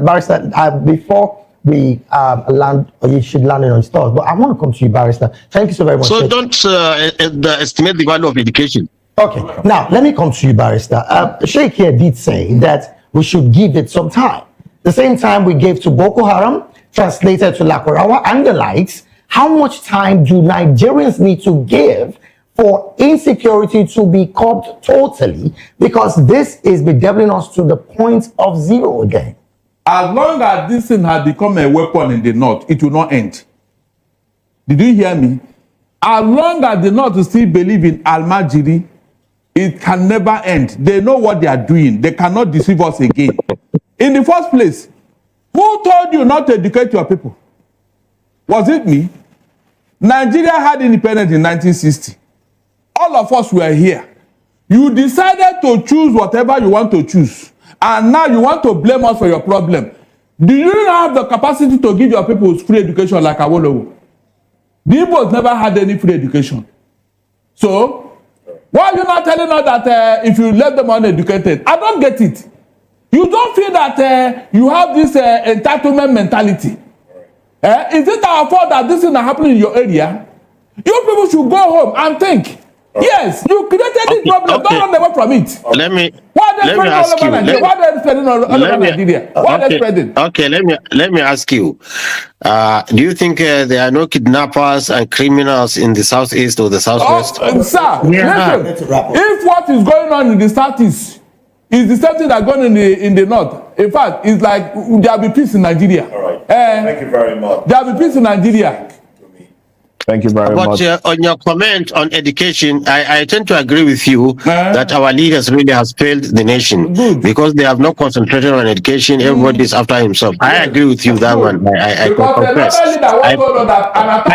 before we land, or you should land it on stars, but I want to come to you, Barrister. Thank you so very much. So don't estimate the value of education. Okay, now let me come to you, Barrister. Sheikh here did say that we should give it some time. The same time we gave to Boko Haram, translated to Lakurawa and the likes. How much time do Nigerians need to give for insecurity to be curbed totally? Because this is bedeviling us to the point of zero again. As long as this thing has become a weapon in the north, it will not end. Did you hear me? As long as the north still believe in Almajiri, it can never end. They know what they are doing. They cannot deceive us again. In the first place, who told you not to educate your people? Was it me? Nigeria had independence in 1960. All of us were here. You decided to choose whatever you want to choose. And now you want to blame us for your problem. Do you have the capacity to give your people free education like Awolowo? The Igbos never had any free education. So, why are you not telling us that if you let them uneducated? I don't get it. You don't feel that you have this entitlement mentality. Is it our fault that this is not happening in your area? You people should go home and think. Yes, you created this problem. Don't run away from it. Let me ask you. Why are they spreading all over Nigeria? Why are they spreading? Okay, let me ask you. Do you think there are no kidnappers and criminals in the southeast or the southwest? Sir, listen. If what is going on in the southeast is the same thing that going on in the north, in fact, it's like there will be peace in Nigeria. All right. Thank you very much. There will be peace in Nigeria. Thank you very much. But on your comment on education, I tend to agree with you that our leaders really has failed the nation because they have not concentrated on education. Everybody is after himself. I agree with you that one. I confess. I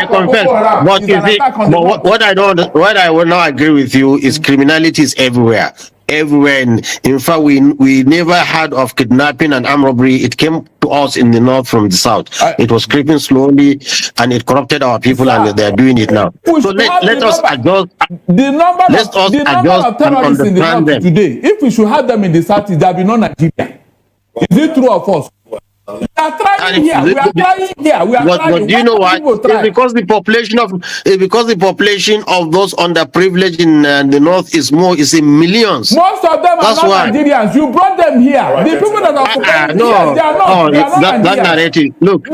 confess. But you see, what I will not agree with you is criminality is everywhere. Everywhere. In fact, we never heard of kidnapping and armed robbery. It came to us in the north from the south. It was creeping slowly, and it corrupted our people, and they are doing it now. So let us adjust. The number of terrorists in the north today, if we should have them in the south, there will be no Nigeria. Is it true of us? We are trying here. We are trying here. We are trying. But do you know why? It's because the population of those underprivileged in the north is in millions. Most of them are not Nigerians. You brought them here. The people that are supporting they are not. That narrative. Look,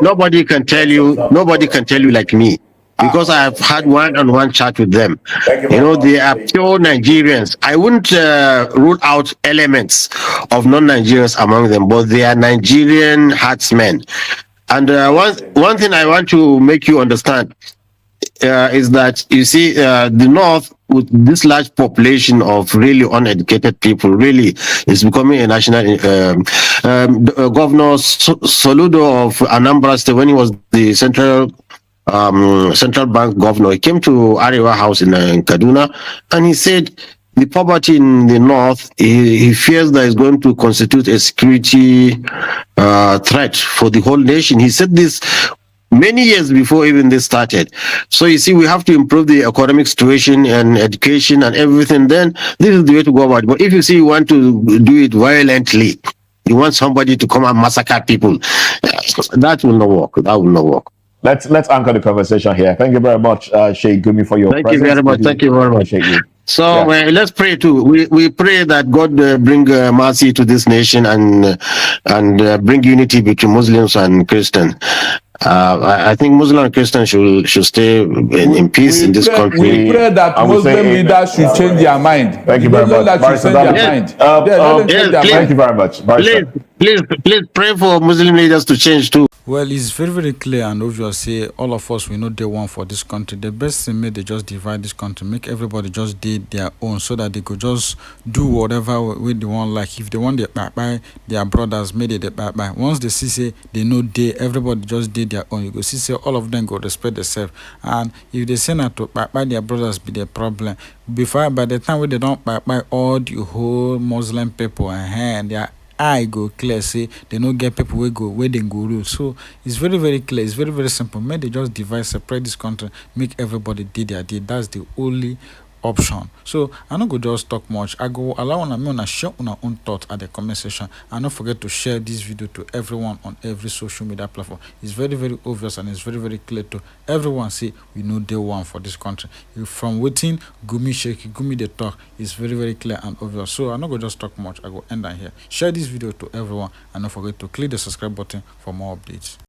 nobody can tell you. Nobody can tell you like me. Because I have had one-on-one chat with them. They are pure Nigerians. I wouldn't rule out elements of non-Nigerians among them, but they are Nigerian heartsmen. And one thing I want to make you understand is that, you see, the North, with this large population of really uneducated people, really is becoming a national. Governor Soludo of Anambra State, when he was the central bank governor, he came to Arewa House in Kaduna, and he said the poverty in the north, he fears that is going to constitute a security threat for the whole nation. He said this many years before even this started. So you see, we have to improve the economic situation and education and everything. Then this is the way to go about it. But if you see you want to do it violently, you want somebody to come and massacre people, that will not work. That will not work. Let's anchor the conversation here. Thank you very much, Sheikh Gumi, for your presence. Thank you very much. Thank you very much. So let's pray too. We pray that God bring mercy to this nation and bring unity between Muslims and Christians. I think Muslim and Christians should stay in peace in this country. We pray that Muslim leaders should change their mind. Thank you very much. Thank you very much. Please. please pray for Muslim leaders to change too. Well, it's very, very clear and obvious. Say all of us, we know they want for this country. The best thing made they just divide this country, make everybody just did their own, so that they could just do whatever way they want. Like if they want their by their brothers, made it by. Once they see say they know they, everybody just did their own. You go see say all of them go respect themselves. And if they say not to by their brothers be their problem, before by the time when they don't by all the whole Muslim people and they are eye go clear say they no get people wey go where they go rule. So it's very, very clear, it's very, very simple. Make they just divide, separate this country, make everybody did their deed. That's the only option. So I no go just talk much. I go allow una share una own thoughts at the comment section, and don't forget to share this video to everyone on every social media platform. It's very, very obvious and it's very, very clear to everyone. Say we know day one for this country. From waiting Gumi Sheikh Gumi the talk is very, very clear and obvious. So I no go just talk much. I go end here. Share this video to everyone, and don't forget to click the subscribe button for more updates.